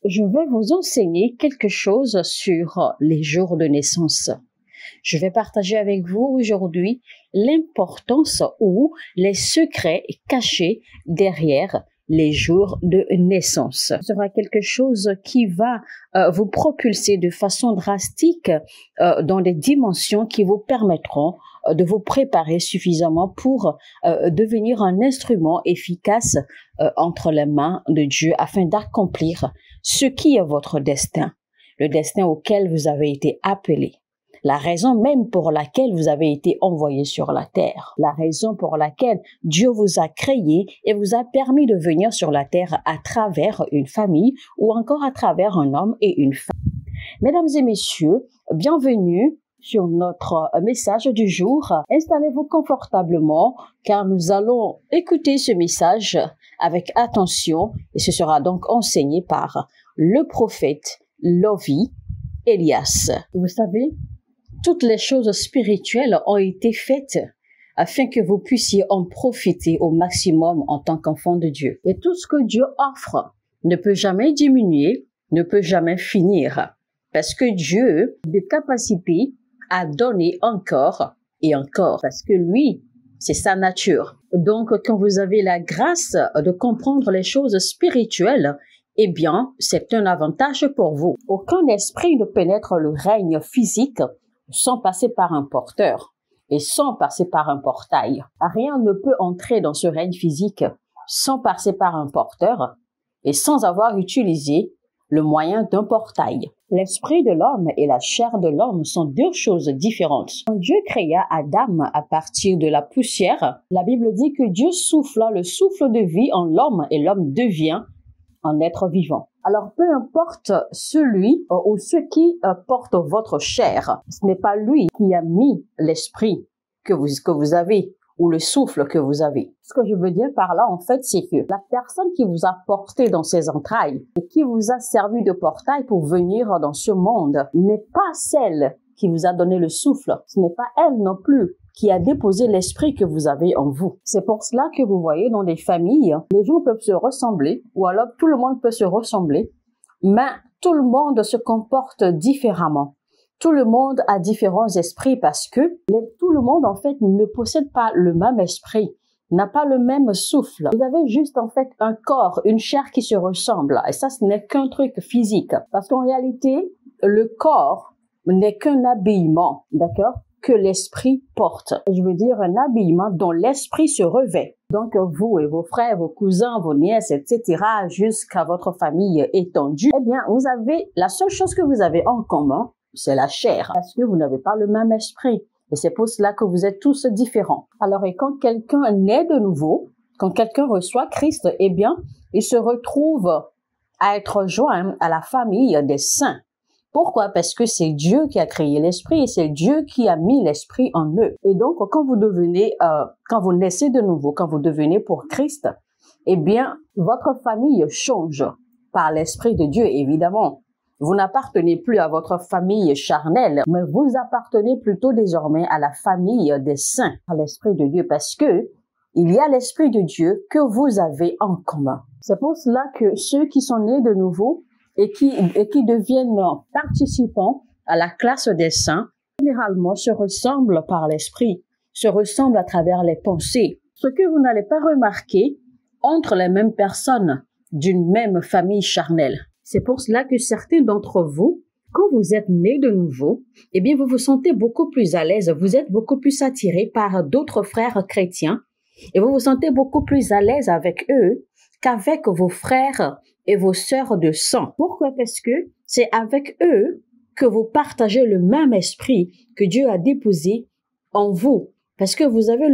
je vais vous enseigner quelque chose sur les jours de naissance. Je vais partager avec vous aujourd'hui l'importance ou les secrets cachés derrière les jours de naissance. Ce sera quelque chose qui va vous propulser de façon drastique dans des dimensions qui vous permettront de vous préparer suffisamment pour devenir un instrument efficace entre les mains de Dieu afin d'accomplir ce qui est votre destin, le destin auquel vous avez été appelé. La raison même pour laquelle vous avez été envoyé sur la terre, la raison pour laquelle Dieu vous a créé et vous a permis de venir sur la terre à travers une famille ou encore à travers un homme et une femme. Mesdames et messieurs, bienvenue sur notre message du jour. Installez-vous confortablement car nous allons écouter ce message avec attention et ce sera donc enseigné par le prophète Lovie Elias. Vous savez, toutes les choses spirituelles ont été faites afin que vous puissiez en profiter au maximum en tant qu'enfant de Dieu. Et tout ce que Dieu offre ne peut jamais diminuer, ne peut jamais finir. Parce que Dieu a des capacités à donner encore et encore. Parce que lui, c'est sa nature. Donc, quand vous avez la grâce de comprendre les choses spirituelles, eh bien, c'est un avantage pour vous. Aucun esprit ne pénètre le règne physique sans passer par un porteur et sans passer par un portail. Rien ne peut entrer dans ce règne physique sans passer par un porteur et sans avoir utilisé le moyen d'un portail. L'esprit de l'homme et la chair de l'homme sont deux choses différentes. Quand Dieu créa Adam à partir de la poussière, la Bible dit que Dieu souffla le souffle de vie en l'homme et l'homme devient un être vivant. Alors, peu importe celui ou ceux qui portent votre chair, ce n'est pas lui qui a mis l'esprit que vous avez ou le souffle que vous avez. Ce que je veux dire par là, en fait, c'est que la personne qui vous a porté dans ses entrailles et qui vous a servi de portail pour venir dans ce monde n'est pas celle qui vous a donné le souffle. Ce n'est pas elle non plus qui a déposé l'esprit que vous avez en vous. C'est pour cela que vous voyez dans des familles, les gens peuvent se ressembler, ou alors tout le monde peut se ressembler, mais tout le monde se comporte différemment. Tout le monde a différents esprits parce que tout le monde, en fait, ne possède pas le même esprit, n'a pas le même souffle. Vous avez juste, en fait, un corps, une chair qui se ressemble. Et ça, ce n'est qu'un truc physique. Parce qu'en réalité, le corps n'est qu'un habillement, d'accord, que l'esprit porte. Je veux dire un habillement dont l'esprit se revêt. Donc, vous et vos frères, vos cousins, vos nièces, etc., jusqu'à votre famille étendue, eh bien, la seule chose que vous avez en commun, c'est la chair, parce que vous n'avez pas le même esprit. Et c'est pour cela que vous êtes tous différents. Alors, et quand quelqu'un naît de nouveau, quand quelqu'un reçoit Christ, eh bien, il se retrouve à être joint à la famille des saints. Pourquoi? Parce que c'est Dieu qui a créé l'esprit et c'est Dieu qui a mis l'esprit en eux. Et donc, quand vous naissez de nouveau, quand vous devenez pour Christ, eh bien, votre famille change par l'esprit de Dieu, évidemment. Vous n'appartenez plus à votre famille charnelle, mais vous appartenez plutôt désormais à la famille des saints, à l'esprit de Dieu, parce que il y a l'esprit de Dieu que vous avez en commun. C'est pour cela que ceux qui sont nés de nouveau et qui deviennent participants à la classe des saints, généralement se ressemblent par l'esprit, se ressemblent à travers les pensées. Ce que vous n'allez pas remarquer entre les mêmes personnes d'une même famille charnelle. C'est pour cela que certains d'entre vous, quand vous êtes nés de nouveau, eh bien, vous vous sentez beaucoup plus à l'aise, vous êtes beaucoup plus attirés par d'autres frères chrétiens et vous vous sentez beaucoup plus à l'aise avec eux qu'avec vos frères et vos sœurs de sang. Pourquoi? Parce que c'est avec eux que vous partagez le même esprit que Dieu a déposé en vous. Parce que vous avez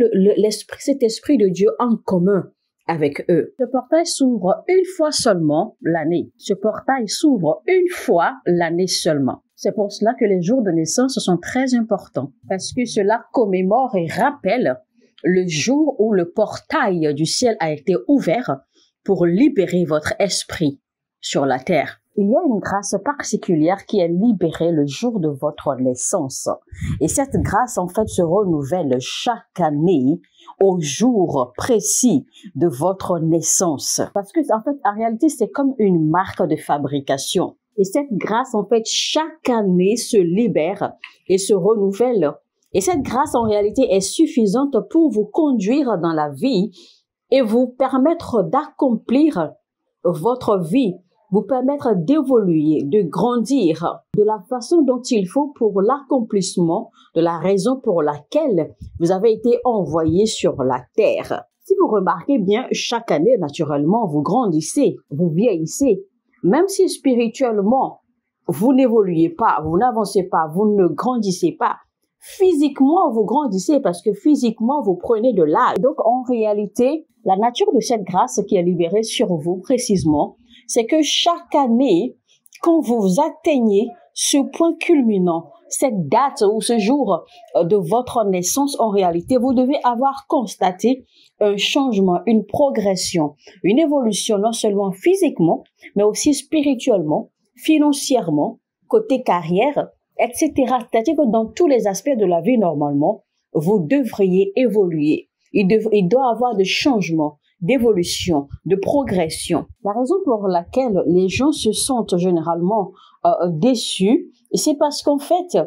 cet esprit de Dieu en commun avec eux. Ce portail s'ouvre une fois seulement l'année. Ce portail s'ouvre une fois l'année seulement. C'est pour cela que les jours de naissance sont très importants. Parce que cela commémore et rappelle le jour où le portail du ciel a été ouvert pour libérer votre esprit sur la terre. Il y a une grâce particulière qui est libérée le jour de votre naissance. Et cette grâce, en fait, se renouvelle chaque année au jour précis de votre naissance. Parce que, en fait, en réalité, c'est comme une marque de fabrication. Et cette grâce, en fait, chaque année se libère et se renouvelle. Et cette grâce, en réalité, est suffisante pour vous conduire dans la vie et vous permettre d'accomplir votre vie, vous permettre d'évoluer, de grandir de la façon dont il faut pour l'accomplissement de la raison pour laquelle vous avez été envoyé sur la terre. Si vous remarquez bien, chaque année, naturellement, vous grandissez, vous vieillissez. Même si spirituellement, vous n'évoluez pas, vous n'avancez pas, vous ne grandissez pas, physiquement, vous grandissez parce que physiquement, vous prenez de l'âge. Donc, en réalité, la nature de cette grâce qui est libérée sur vous précisément, c'est que chaque année, quand vous atteignez ce point culminant, cette date ou ce jour de votre naissance, en réalité, vous devez avoir constaté un changement, une progression, une évolution, non seulement physiquement, mais aussi spirituellement, financièrement, côté carrière, etc. C'est-à-dire que dans tous les aspects de la vie, normalement, vous devriez évoluer. Il doit y avoir de changements, d'évolution, de progression. La raison pour laquelle les gens se sentent généralement déçus, c'est parce qu'en fait,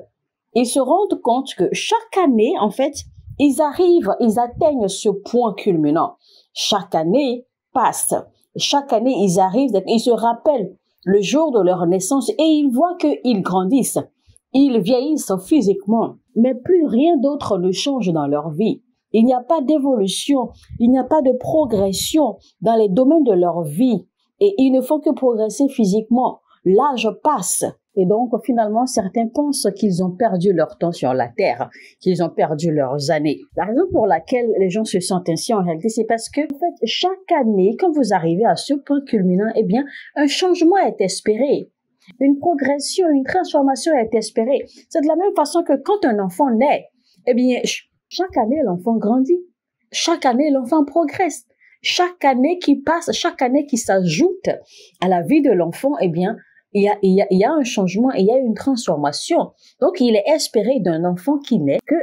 ils se rendent compte que chaque année, en fait, ils atteignent ce point culminant. Chaque année passe. Chaque année, ils arrivent, ils se rappellent le jour de leur naissance et ils voient qu'ils grandissent. Ils vieillissent physiquement, mais plus rien d'autre ne change dans leur vie. Il n'y a pas d'évolution, il n'y a pas de progression dans les domaines de leur vie et ils ne font que progresser physiquement. L'âge passe et donc finalement certains pensent qu'ils ont perdu leur temps sur la terre, qu'ils ont perdu leurs années. La raison pour laquelle les gens se sentent ainsi en réalité, c'est parce que en fait, chaque année, quand vous arrivez à ce point culminant, eh bien, un changement est espéré. Une progression, une transformation est espérée. C'est de la même façon que quand un enfant naît, eh bien, chaque année, l'enfant grandit. Chaque année, l'enfant progresse. Chaque année qui passe, chaque année qui s'ajoute à la vie de l'enfant, eh bien, il y a un changement, il y a une transformation. Donc, il est espéré d'un enfant qui naît que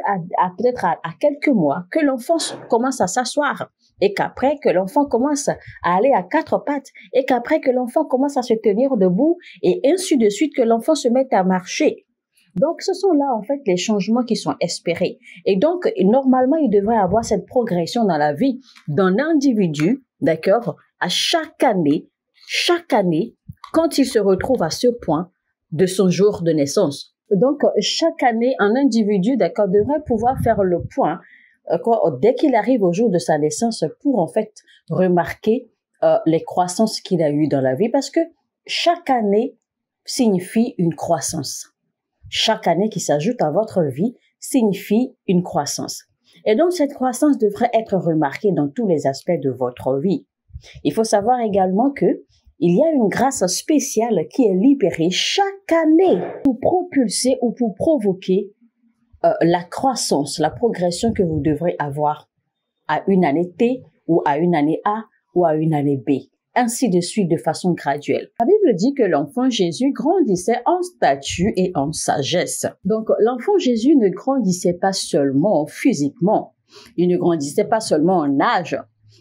peut-être à quelques mois, que l'enfant commence à s'asseoir. Et qu'après que l'enfant commence à aller à quatre pattes, et qu'après que l'enfant commence à se tenir debout, et ainsi de suite, que l'enfant se mette à marcher. Donc, ce sont là, en fait, les changements qui sont espérés. Et donc, normalement, il devrait y avoir cette progression dans la vie d'un individu, d'accord, à chaque année, quand il se retrouve à ce point de son jour de naissance. Donc, chaque année, un individu, d'accord, devrait pouvoir faire le point dès qu'il arrive au jour de sa naissance pour, en fait, remarquer les croissances qu'il a eues dans la vie parce que chaque année signifie une croissance. Chaque année qui s'ajoute à votre vie signifie une croissance. Et donc, cette croissance devrait être remarquée dans tous les aspects de votre vie. Il faut savoir également que il y a une grâce spéciale qui est libérée chaque année pour propulser ou pour provoquer la croissance, la progression que vous devrez avoir à une année T ou à une année A ou à une année B. Ainsi de suite de façon graduelle. La Bible dit que l'enfant Jésus grandissait en stature et en sagesse. Donc, l'enfant Jésus ne grandissait pas seulement physiquement, il ne grandissait pas seulement en âge,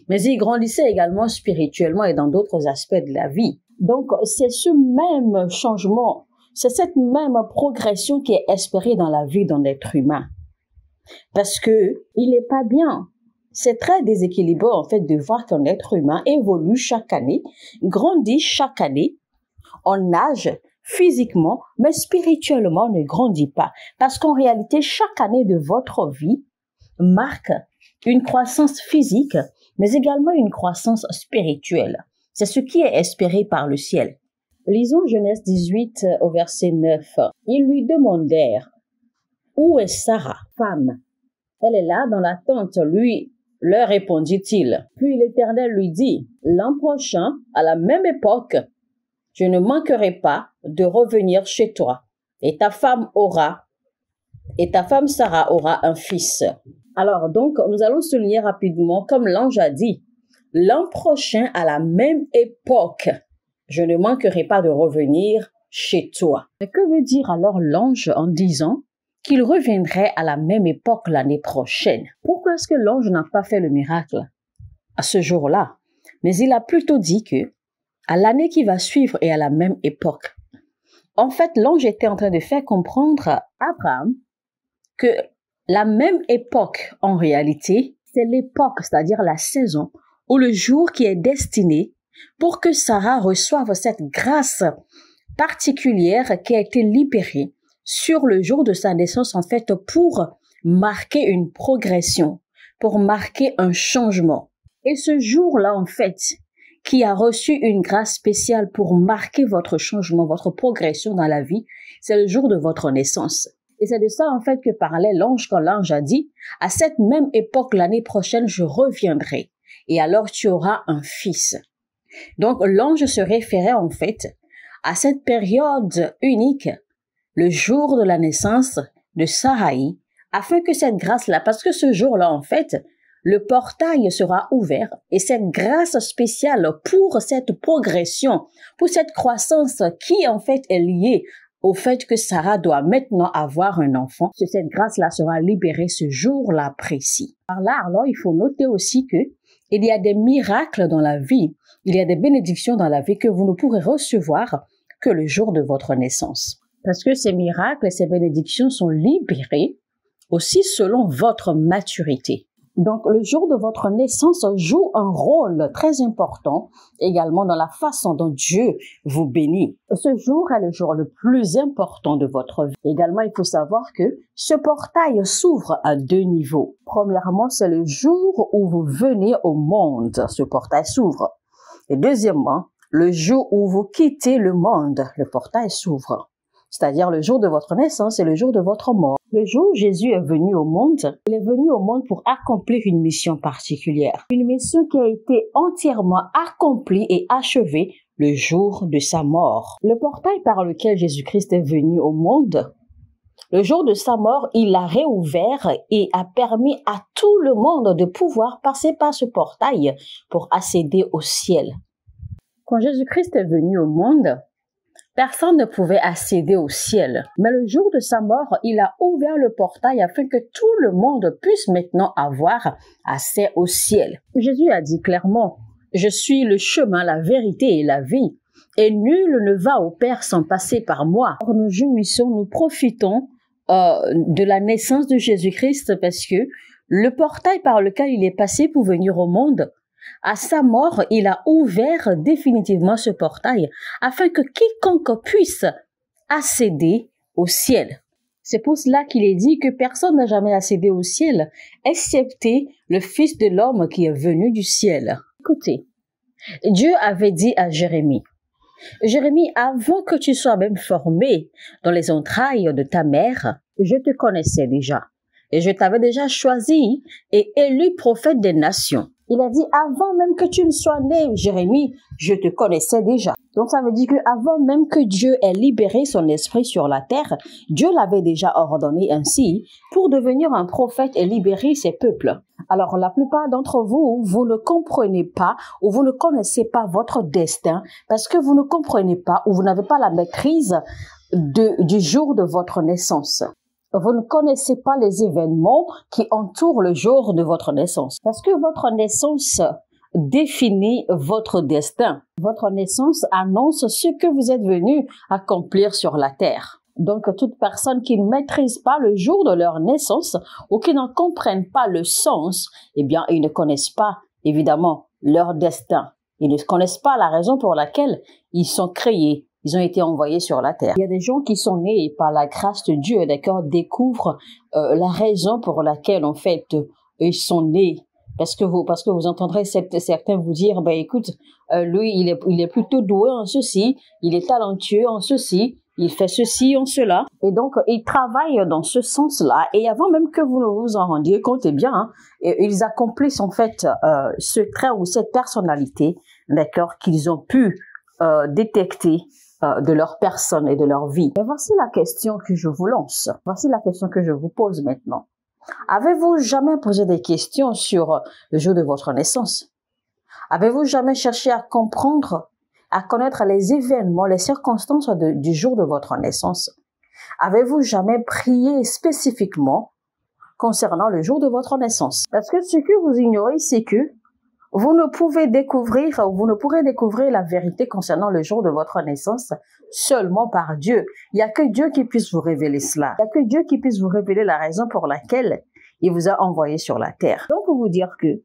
mais il grandissait également spirituellement et dans d'autres aspects de la vie. Donc, c'est ce même changement, c'est cette même progression qui est espérée dans la vie d'un être humain. Parce que il n'est pas bien. C'est très déséquilibrant, en fait, de voir qu'un être humain évolue chaque année, grandit chaque année, en âge, physiquement, mais spirituellement ne grandit pas. Parce qu'en réalité, chaque année de votre vie marque une croissance physique, mais également une croissance spirituelle. C'est ce qui est espéré par le ciel. Lisons Genèse 18 au verset 9. Ils lui demandèrent, « Où est Sarah, femme? Elle est là dans la tente, lui. » Leur répondit-il. Puis l'Éternel lui dit, « L'an prochain, à la même époque, je ne manquerai pas de revenir chez toi, et ta femme Sarah aura un fils. » Alors donc, nous allons souligner rapidement, comme l'ange a dit, l'an prochain, à la même époque, je ne manquerai pas de revenir chez toi. Mais que veut dire alors l'ange en disant qu'il reviendrait à la même époque l'année prochaine? Pourquoi est-ce que l'ange n'a pas fait le miracle à ce jour-là? Mais il a plutôt dit que à l'année qui va suivre et à la même époque. En fait, l'ange était en train de faire comprendre à Abraham que la même époque, en réalité, c'est l'époque, c'est-à-dire la saison, ou le jour qui est destiné pour que Sarah reçoive cette grâce particulière qui a été libérée sur le jour de sa naissance, en fait, pour marquer une progression, pour marquer un changement. Et ce jour-là, en fait, qui a reçu une grâce spéciale pour marquer votre changement, votre progression dans la vie, c'est le jour de votre naissance. Et c'est de ça, en fait, que parlait l'ange quand l'ange a dit, à cette même époque, l'année prochaine, je reviendrai. Et alors, tu auras un fils. Donc, l'ange se référait, en fait, à cette période unique, le jour de la naissance de Saraï, afin que cette grâce-là, parce que ce jour-là, en fait, le portail sera ouvert et cette grâce spéciale pour cette progression, pour cette croissance qui en fait est liée au fait que Sarah doit maintenant avoir un enfant, que cette grâce-là sera libérée ce jour-là précis. Par là, alors, il faut noter aussi que il y a des miracles dans la vie, il y a des bénédictions dans la vie que vous ne pourrez recevoir que le jour de votre naissance. Parce que ces miracles et ces bénédictions sont libérés aussi selon votre maturité. Donc, le jour de votre naissance joue un rôle très important également dans la façon dont Dieu vous bénit. Ce jour est le jour le plus important de votre vie. Également, il faut savoir que ce portail s'ouvre à deux niveaux. Premièrement, c'est le jour où vous venez au monde. Ce portail s'ouvre. Et deuxièmement, le jour où vous quittez le monde, le portail s'ouvre. C'est-à-dire le jour de votre naissance et le jour de votre mort. Le jour où Jésus est venu au monde, il est venu au monde pour accomplir une mission particulière. Une mission qui a été entièrement accomplie et achevée le jour de sa mort. Le portail par lequel Jésus-Christ est venu au monde, le jour de sa mort, il l'a réouvert et a permis à tout le monde de pouvoir passer par ce portail pour accéder au ciel. Quand Jésus-Christ est venu au monde, personne ne pouvait accéder au ciel. Mais le jour de sa mort, il a ouvert le portail afin que tout le monde puisse maintenant avoir accès au ciel. Jésus a dit clairement, « Je suis le chemin, la vérité et la vie, et nul ne va au Père sans passer par moi. » Or, nous jouissons, nous profitons de la naissance de Jésus-Christ parce que le portail par lequel il est passé pour venir au monde, à sa mort, il a ouvert définitivement ce portail afin que quiconque puisse accéder au ciel. C'est pour cela qu'il est dit que personne n'a jamais accédé au ciel, excepté le Fils de l'homme qui est venu du ciel. Écoutez, Dieu avait dit à Jérémie, « Jérémie, avant que tu sois même formé dans les entrailles de ta mère, je te connaissais déjà, et je t'avais déjà choisi et élu prophète des nations. » Il a dit, avant même que tu ne sois né, Jérémie, je te connaissais déjà. Donc ça veut dire qu'avant même que Dieu ait libéré son esprit sur la terre, Dieu l'avait déjà ordonné ainsi pour devenir un prophète et libérer ses peuples. Alors la plupart d'entre vous, vous ne comprenez pas ou vous ne connaissez pas votre destin parce que vous ne comprenez pas ou vous n'avez pas la maîtrise du jour de votre naissance. Vous ne connaissez pas les événements qui entourent le jour de votre naissance. Parce que votre naissance définit votre destin. Votre naissance annonce ce que vous êtes venu accomplir sur la terre. Donc, toute personne qui ne maîtrise pas le jour de leur naissance ou qui n'en comprennent pas le sens, eh bien, ils ne connaissent pas, évidemment, leur destin. Ils ne connaissent pas la raison pour laquelle ils sont créés. Ils ont été envoyés sur la terre. Il y a des gens qui sont nés par la grâce de Dieu, d'accord, découvrent la raison pour laquelle, en fait, ils sont nés. Parce que vous entendrez certains vous dire, ben écoute, lui, il est plutôt doué en ceci, il est talentueux en ceci, il fait ceci en cela. Et donc, ils travaillent dans ce sens-là. Et avant même que vous ne vous en rendiez compte, eh bien, hein, ils accomplissent, en fait, ce trait ou cette personnalité, d'accord, qu'ils ont pu détecter de leur personne et de leur vie. Et voici la question que je vous lance. Voici la question que je vous pose maintenant. Avez-vous jamais posé des questions sur le jour de votre naissance? Avez-vous jamais cherché à comprendre à connaître les événements, les circonstances du jour de votre naissance? Avez-vous jamais prié spécifiquement concernant le jour de votre naissance? Parce que ce que vous ignorez, c'est que vous ne pourrez découvrir la vérité concernant le jour de votre naissance seulement par Dieu. Il n'y a que Dieu qui puisse vous révéler cela. Il n'y a que Dieu qui puisse vous révéler la raison pour laquelle il vous a envoyé sur la terre. Donc, pour vous dire que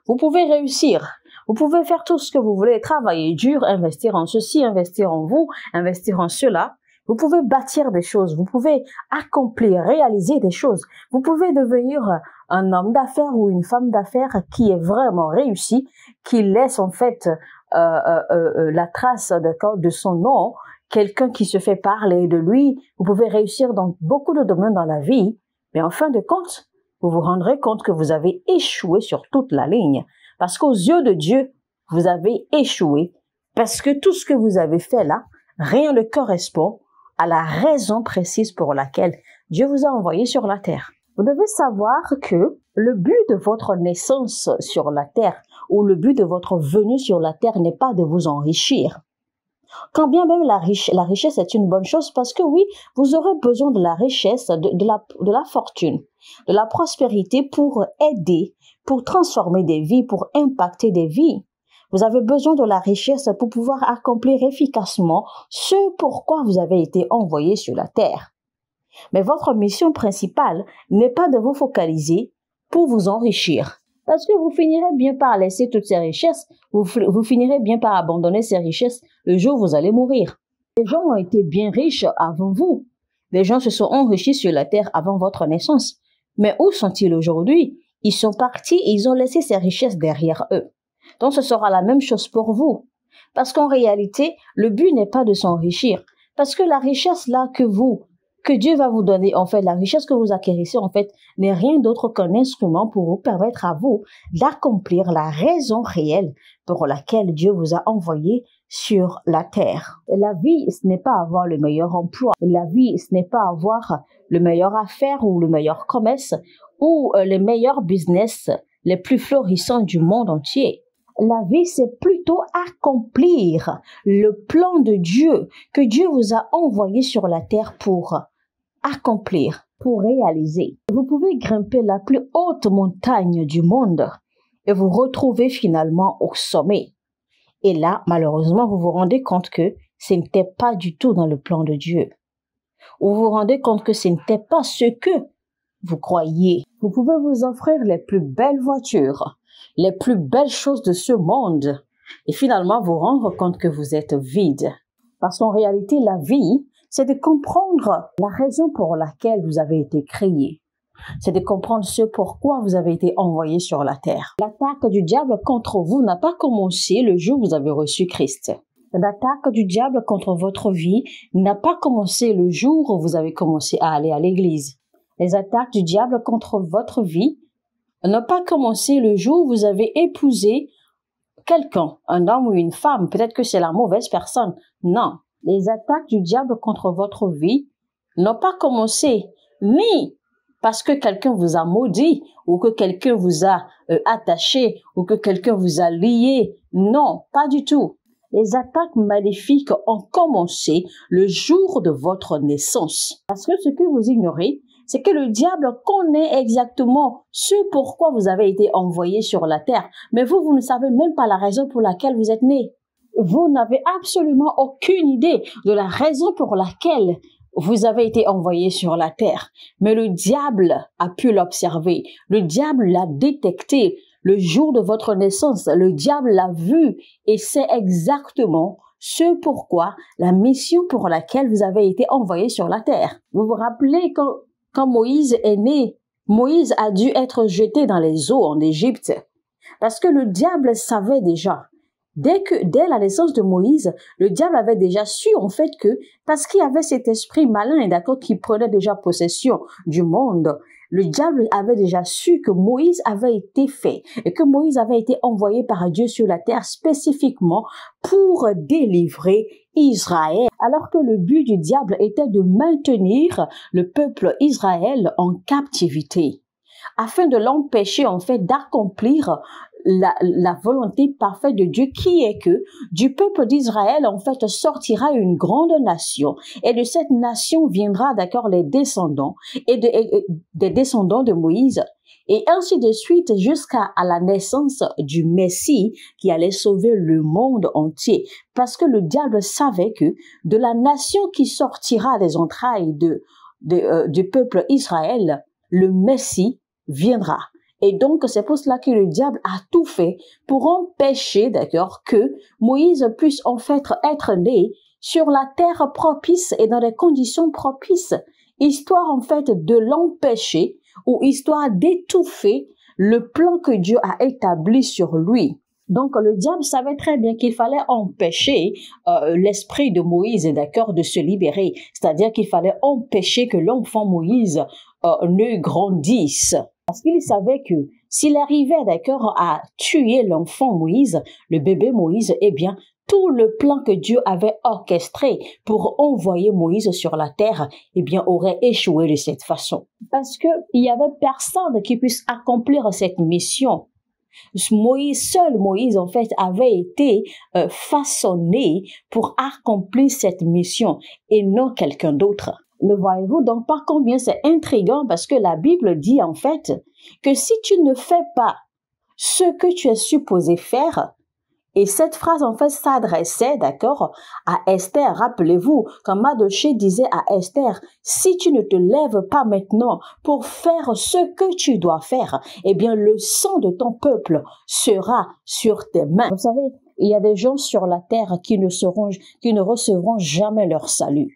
vous pouvez réussir. Vous pouvez faire tout ce que vous voulez, travailler dur, investir en ceci, investir en vous, investir en cela. Vous pouvez bâtir des choses, vous pouvez accomplir, réaliser des choses. Vous pouvez devenir un homme d'affaires ou une femme d'affaires qui est vraiment réussi, qui laisse en fait la trace de son nom, quelqu'un qui se fait parler de lui. Vous pouvez réussir dans beaucoup de domaines dans la vie, mais en fin de compte, vous vous rendrez compte que vous avez échoué sur toute la ligne. Parce qu'aux yeux de Dieu, vous avez échoué. Parce que tout ce que vous avez fait là, rien ne correspond à la raison précise pour laquelle Dieu vous a envoyé sur la terre. Vous devez savoir que le but de votre naissance sur la terre ou le but de votre venue sur la terre n'est pas de vous enrichir. Quand bien même la richesse est une bonne chose parce que oui, vous aurez besoin de la richesse, de la fortune, de la prospérité pour aider, pour transformer des vies, pour impacter des vies. Vous avez besoin de la richesse pour pouvoir accomplir efficacement ce pourquoi vous avez été envoyé sur la terre. Mais votre mission principale n'est pas de vous focaliser pour vous enrichir. Parce que vous finirez bien par laisser toutes ces richesses, vous finirez bien par abandonner ces richesses le jour où vous allez mourir. Les gens ont été bien riches avant vous. Les gens se sont enrichis sur la terre avant votre naissance. Mais où sont-ils aujourd'hui? Ils sont partis et ils ont laissé ces richesses derrière eux. Donc ce sera la même chose pour vous. Parce qu'en réalité, le but n'est pas de s'enrichir. Parce que la richesse là que Dieu va vous donner, en fait, la richesse que vous acquérissez, en fait, n'est rien d'autre qu'un instrument pour vous permettre à vous d'accomplir la raison réelle pour laquelle Dieu vous a envoyé sur la terre. Et la vie, ce n'est pas avoir le meilleur emploi. La vie, ce n'est pas avoir le meilleur affaire ou le meilleur commerce ou les meilleurs business les plus florissants du monde entier. La vie, c'est plutôt accomplir le plan de Dieu que Dieu vous a envoyé sur la terre pour accomplir, pour réaliser. Vous pouvez grimper la plus haute montagne du monde et vous retrouver finalement au sommet. Et là, malheureusement, vous vous rendez compte que ce n'était pas du tout dans le plan de Dieu. Vous vous rendez compte que ce n'était pas ce que vous croyez. Vous pouvez vous offrir les plus belles voitures, les plus belles choses de ce monde et finalement vous rendre compte que vous êtes vide. Parce qu'en réalité, la vie, c'est de comprendre la raison pour laquelle vous avez été créé. C'est de comprendre ce pourquoi vous avez été envoyé sur la terre. L'attaque du diable contre vous n'a pas commencé le jour où vous avez reçu Christ. L'attaque du diable contre votre vie n'a pas commencé le jour où vous avez commencé à aller à l'église. Les attaques du diable contre votre vie n'ont pas commencé le jour où vous avez épousé quelqu'un, un homme ou une femme. Peut-être que c'est la mauvaise personne. Non. Les attaques du diable contre votre vie n'ont pas commencé ni parce que quelqu'un vous a maudit ou que quelqu'un vous a attaché ou que quelqu'un vous a lié. Non, pas du tout. Les attaques maléfiques ont commencé le jour de votre naissance. Parce que ce que vous ignorez, c'est que le diable connaît exactement ce pourquoi vous avez été envoyé sur la terre. Mais vous ne savez même pas la raison pour laquelle vous êtes né. Vous n'avez absolument aucune idée de la raison pour laquelle vous avez été envoyé sur la terre. Mais le diable a pu l'observer. Le diable l'a détecté. Le jour de votre naissance, le diable l'a vu et sait exactement ce pourquoi, la mission pour laquelle vous avez été envoyé sur la terre. Vous vous rappelez quand Moïse est né, Moïse a dû être jeté dans les eaux en Égypte parce que le diable savait déjà. Dès la naissance de Moïse, le diable avait déjà su en fait que, parce qu'il y avait cet esprit malin et d'accord qui prenait déjà possession du monde, le diable avait déjà su que Moïse avait été fait et que Moïse avait été envoyé par Dieu sur la terre spécifiquement pour délivrer Israël. Alors que le but du diable était de maintenir le peuple Israël en captivité, afin de l'empêcher en fait d'accomplir la volonté parfaite de Dieu, qui est que du peuple d'Israël, en fait, sortira une grande nation, et de cette nation viendra, d'accord, les descendants, et des descendants de Moïse, et ainsi de suite jusqu'à la naissance du Messie qui allait sauver le monde entier. Parce que le diable savait que de la nation qui sortira des entrailles du peuple Israël, le Messie viendra. Et donc, c'est pour cela que le diable a tout fait pour empêcher, d'accord, que Moïse puisse en fait être né sur la terre propice et dans des conditions propices, histoire en fait de l'empêcher ou histoire d'étouffer le plan que Dieu a établi sur lui. Donc, le diable savait très bien qu'il fallait empêcher l'esprit de Moïse, d'accord, de se libérer. C'est-à-dire qu'il fallait empêcher que l'enfant Moïse ne grandisse. Parce qu'il savait que s'il arrivait, d'accord, à tuer l'enfant Moïse, le bébé Moïse, eh bien, tout le plan que Dieu avait orchestré pour envoyer Moïse sur la terre, eh bien, aurait échoué de cette façon. Parce que il y avait personne qui puisse accomplir cette mission. Seul Moïse, en fait, avait été façonné pour accomplir cette mission et non quelqu'un d'autre. Le voyez-vous donc pas combien c'est intriguant, parce que la Bible dit en fait que si tu ne fais pas ce que tu es supposé faire, et cette phrase en fait s'adressait, d'accord, à Esther. Rappelez-vous quand Mardochée disait à Esther, si tu ne te lèves pas maintenant pour faire ce que tu dois faire, eh bien le sang de ton peuple sera sur tes mains. Vous savez, il y a des gens sur la terre qui ne recevront jamais leur salut.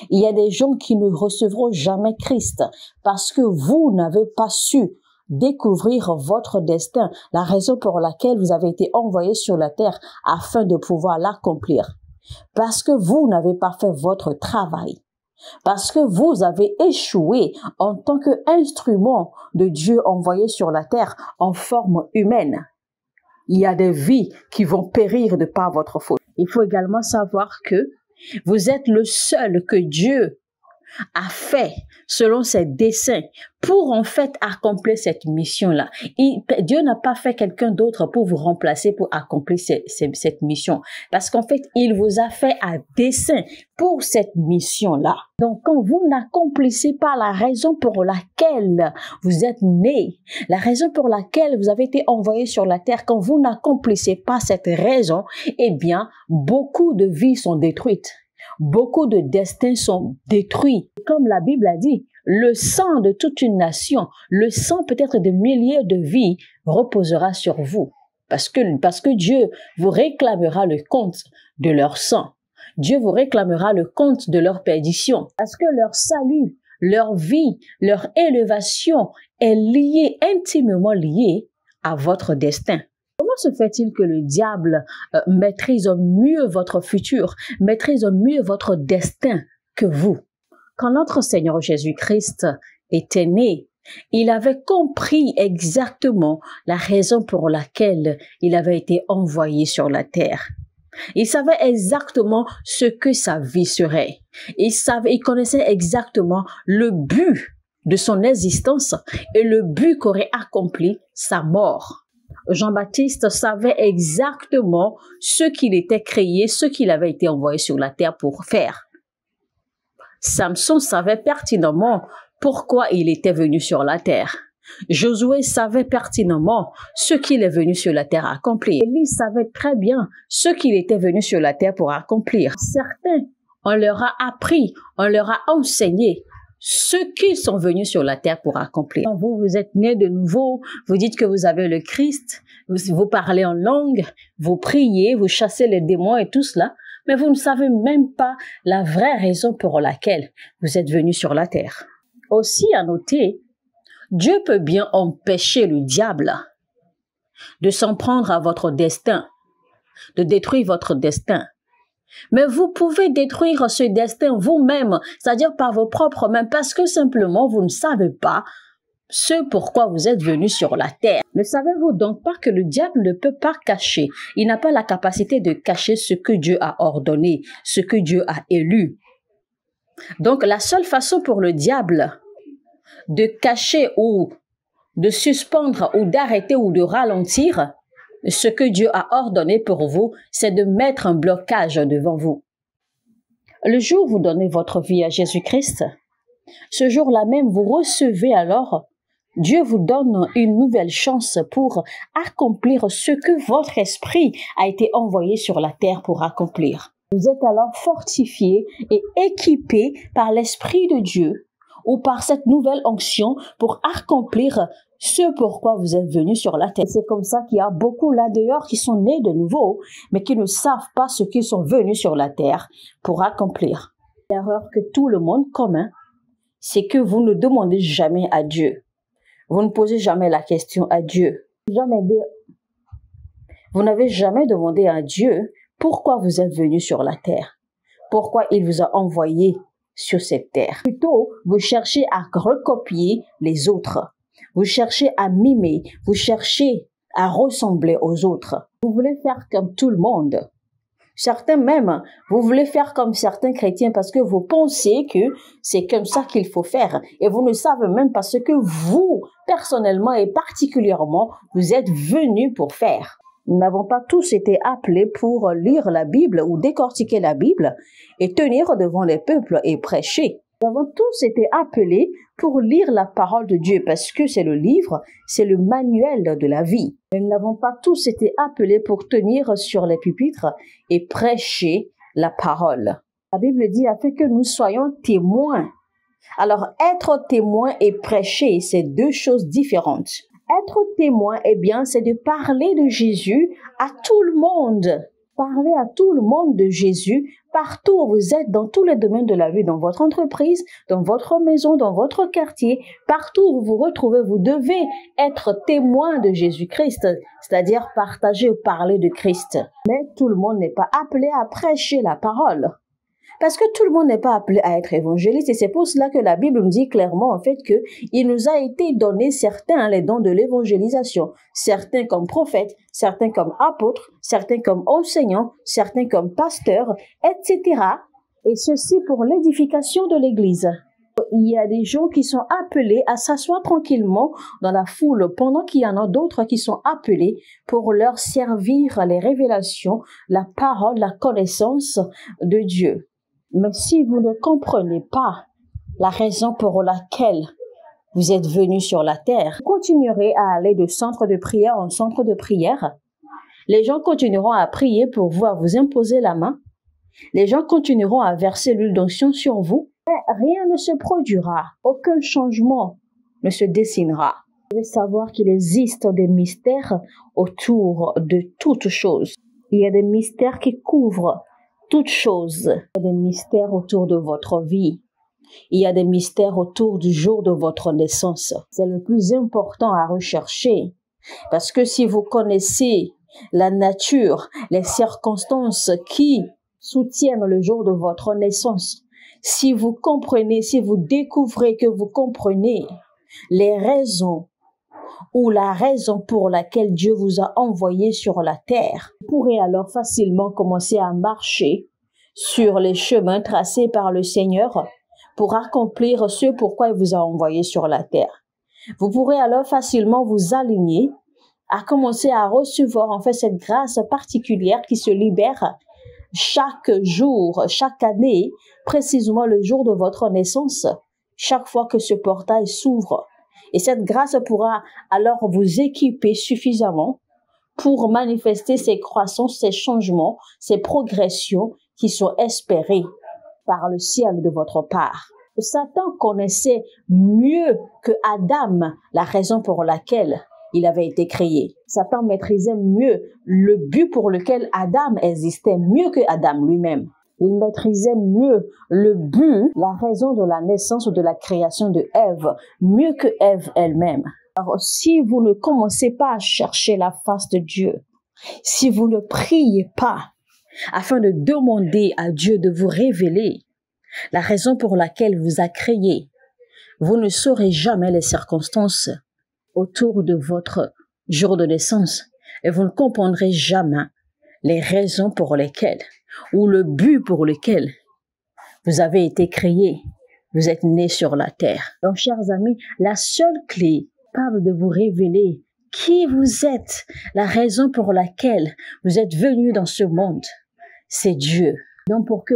Il y a des gens qui ne recevront jamais Christ parce que vous n'avez pas su découvrir votre destin, la raison pour laquelle vous avez été envoyé sur la terre afin de pouvoir l'accomplir. Parce que vous n'avez pas fait votre travail. Parce que vous avez échoué en tant qu'instrument de Dieu envoyé sur la terre en forme humaine. Il y a des vies qui vont périr de par votre faute. Il faut également savoir que vous êtes le seul que Dieu a fait selon ses desseins pour en fait accomplir cette mission-là. Dieu n'a pas fait quelqu'un d'autre pour vous remplacer pour accomplir cette mission. Parce qu'en fait, il vous a fait à dessein pour cette mission-là. Donc, quand vous n'accomplissez pas la raison pour laquelle vous êtes né, la raison pour laquelle vous avez été envoyé sur la terre, quand vous n'accomplissez pas cette raison, eh bien, beaucoup de vies sont détruites. Beaucoup de destins sont détruits. Comme la Bible a dit, le sang de toute une nation, le sang peut-être de milliers de vies reposera sur vous. Parce que Dieu vous réclamera le compte de leur sang. Dieu vous réclamera le compte de leur perdition. Parce que leur salut, leur vie, leur élévation est liée, intimement liée à votre destin. Comment se fait-il que le diable maîtrise mieux votre futur, maîtrise mieux votre destin que vous? Quand notre Seigneur Jésus-Christ était né, il avait compris exactement la raison pour laquelle il avait été envoyé sur la terre. Il savait exactement ce que sa vie serait. Il connaissait exactement le but de son existence et le but qu'aurait accompli sa mort. Jean-Baptiste savait exactement ce qu'il était créé, ce qu'il avait été envoyé sur la terre pour faire. Samson savait pertinemment pourquoi il était venu sur la terre. Josué savait pertinemment ce qu'il est venu sur la terre accomplir. Élie savait très bien ce qu'il était venu sur la terre pour accomplir. Certains, on leur a appris, on leur a enseigné ce qu'ils sont venus sur la terre pour accomplir. Quand vous êtes nés de nouveau, vous dites que vous avez le Christ, vous parlez en langue, vous priez, vous chassez les démons et tout cela, mais vous ne savez même pas la vraie raison pour laquelle vous êtes venus sur la terre. Aussi à noter, Dieu peut bien empêcher le diable de s'en prendre à votre destin, de détruire votre destin. Mais vous pouvez détruire ce destin vous-même, c'est-à-dire par vos propres mains, parce que simplement vous ne savez pas ce pourquoi vous êtes venu sur la terre. Ne savez-vous donc pas que le diable ne peut pas cacher, il n'a pas la capacité de cacher ce que Dieu a ordonné, ce que Dieu a élu. Donc la seule façon pour le diable de cacher ou de suspendre ou d'arrêter ou de ralentir, ce que Dieu a ordonné pour vous, c'est de mettre un blocage devant vous. Le jour où vous donnez votre vie à Jésus-Christ, ce jour-là même, vous recevez alors, Dieu vous donne une nouvelle chance pour accomplir ce que votre esprit a été envoyé sur la terre pour accomplir. Vous êtes alors fortifié et équipé par l'Esprit de Dieu ou par cette nouvelle onction pour accomplir ce pourquoi vous êtes venu sur la terre. C'est comme ça qu'il y a beaucoup là dehors qui sont nés de nouveau, mais qui ne savent pas ce qu'ils sont venus sur la terre pour accomplir. L'erreur que tout le monde commet, c'est que vous ne demandez jamais à Dieu. Vous ne posez jamais la question à Dieu. Vous n'avez jamais demandé à Dieu pourquoi vous êtes venu sur la terre, pourquoi il vous a envoyé sur cette terre. Plutôt, vous cherchez à recopier les autres. Vous cherchez à mimer, vous cherchez à ressembler aux autres. Vous voulez faire comme tout le monde. Certains même, vous voulez faire comme certains chrétiens parce que vous pensez que c'est comme ça qu'il faut faire. Et vous ne savez même pas ce que vous, personnellement et particulièrement, vous êtes venus pour faire. Nous n'avons pas tous été appelés pour lire la Bible ou décortiquer la Bible et tenir devant les peuples et prêcher. Nous avons tous été appelés pour lire la parole de Dieu parce que c'est le livre, c'est le manuel de la vie. Mais nous n'avons pas tous été appelés pour tenir sur les pupitres et prêcher la parole. La Bible dit afin que nous soyons témoins. Alors, être témoin et prêcher, c'est deux choses différentes. Être témoin, eh bien, c'est de parler de Jésus à tout le monde. Parler à tout le monde de Jésus partout où vous êtes, dans tous les domaines de la vie, dans votre entreprise, dans votre maison, dans votre quartier, partout où vous vous retrouvez, vous devez être témoin de Jésus-Christ, c'est-à-dire partager ou parler de Christ. Mais tout le monde n'est pas appelé à prêcher la parole. Parce que tout le monde n'est pas appelé à être évangéliste et c'est pour cela que la Bible nous dit clairement en fait que il nous a été donné certains les dons de l'évangélisation, certains comme prophètes, certains comme apôtres, certains comme enseignants, certains comme pasteurs, etc. Et ceci pour l'édification de l'Église. Il y a des gens qui sont appelés à s'asseoir tranquillement dans la foule pendant qu'il y en a d'autres qui sont appelés pour leur servir les révélations, la parole, la connaissance de Dieu. Mais si vous ne comprenez pas la raison pour laquelle vous êtes venu sur la terre, vous continuerez à aller de centre de prière en centre de prière. Les gens continueront à prier pour vous, à vous imposer la main. Les gens continueront à verser l'huile d'onction sur vous. Mais rien ne se produira. Aucun changement ne se dessinera. Vous devez savoir qu'il existe des mystères autour de toutes choses. Il y a des mystères qui couvrent toutes choses. Il y a des mystères autour de votre vie. Il y a des mystères autour du jour de votre naissance. C'est le plus important à rechercher. Parce que si vous connaissez la nature, les circonstances qui soutiennent le jour de votre naissance, si vous comprenez, si vous découvrez que vous comprenez les raisons ou la raison pour laquelle Dieu vous a envoyé sur la terre, vous pourrez alors facilement commencer à marcher sur les chemins tracés par le Seigneur pour accomplir ce pourquoi il vous a envoyé sur la terre. Vous pourrez alors facilement vous aligner à commencer à recevoir en fait cette grâce particulière qui se libère chaque jour, chaque année, précisément le jour de votre naissance, chaque fois que ce portail s'ouvre. Et cette grâce pourra alors vous équiper suffisamment pour manifester ces croissances, ces changements, ces progressions qui sont espérées par le ciel de votre part. Satan connaissait mieux que Adam la raison pour laquelle il avait été créé. Satan maîtrisait mieux le but pour lequel Adam existait, mieux que Adam lui-même. Il maîtrisait mieux le but, la raison de la naissance ou de la création de Ève, mieux que Ève elle-même. Alors, si vous ne commencez pas à chercher la face de Dieu, si vous ne priez pas afin de demander à Dieu de vous révéler la raison pour laquelle il vous a créé, vous ne saurez jamais les circonstances autour de votre jour de naissance et vous ne comprendrez jamais les raisons pour lesquelles ou le but pour lequel vous avez été créé, vous êtes né sur la terre. Donc, chers amis, la seule clé capable de vous révéler qui vous êtes, la raison pour laquelle vous êtes venu dans ce monde, c'est Dieu. Donc pour que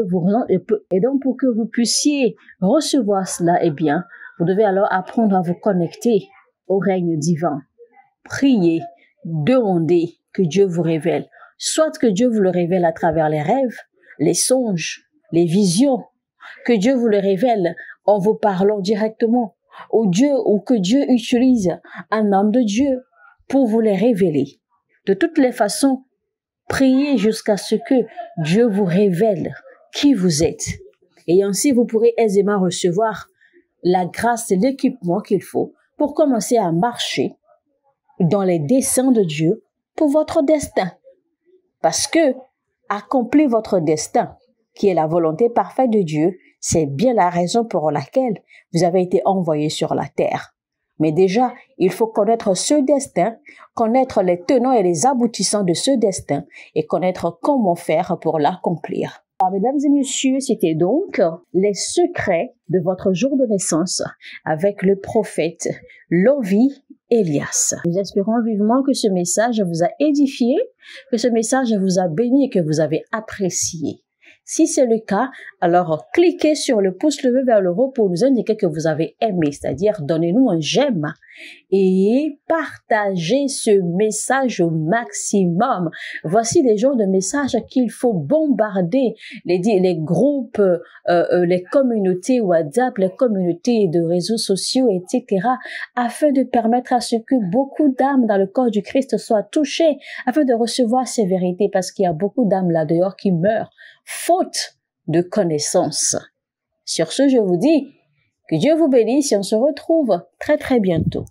vous puissiez recevoir cela, eh bien, vous devez alors apprendre à vous connecter au règne divin. Priez, demandez que Dieu vous révèle. Soit que Dieu vous le révèle à travers les rêves, les songes, les visions, que Dieu vous le révèle en vous parlant directement, ou que Dieu utilise un homme de Dieu pour vous les révéler. De toutes les façons, priez jusqu'à ce que Dieu vous révèle qui vous êtes. Et ainsi, vous pourrez aisément recevoir la grâce et l'équipement qu'il faut pour commencer à marcher dans les desseins de Dieu pour votre destin. Parce que accomplir votre destin, qui est la volonté parfaite de Dieu, c'est bien la raison pour laquelle vous avez été envoyé sur la terre. Mais déjà, il faut connaître ce destin, connaître les tenants et les aboutissants de ce destin et connaître comment faire pour l'accomplir. Alors, mesdames et messieurs, c'était donc les secrets de votre jour de naissance avec le prophète Lovi Elias. Nous espérons vivement que ce message vous a édifié, que ce message vous a béni et que vous avez apprécié. Si c'est le cas, alors cliquez sur le pouce levé vers le haut pour nous indiquer que vous avez aimé, c'est-à-dire donnez-nous un j'aime et partagez ce message au maximum. Voici les genres de messages qu'il faut bombarder, les groupes, les communautés WhatsApp, les communautés de réseaux sociaux, etc., afin de permettre à ce que beaucoup d'âmes dans le corps du Christ soient touchées, afin de recevoir ces vérités, parce qu'il y a beaucoup d'âmes là dehors qui meurent faute de connaissances. Sur ce, je vous dis que Dieu vous bénisse et on se retrouve très très bientôt.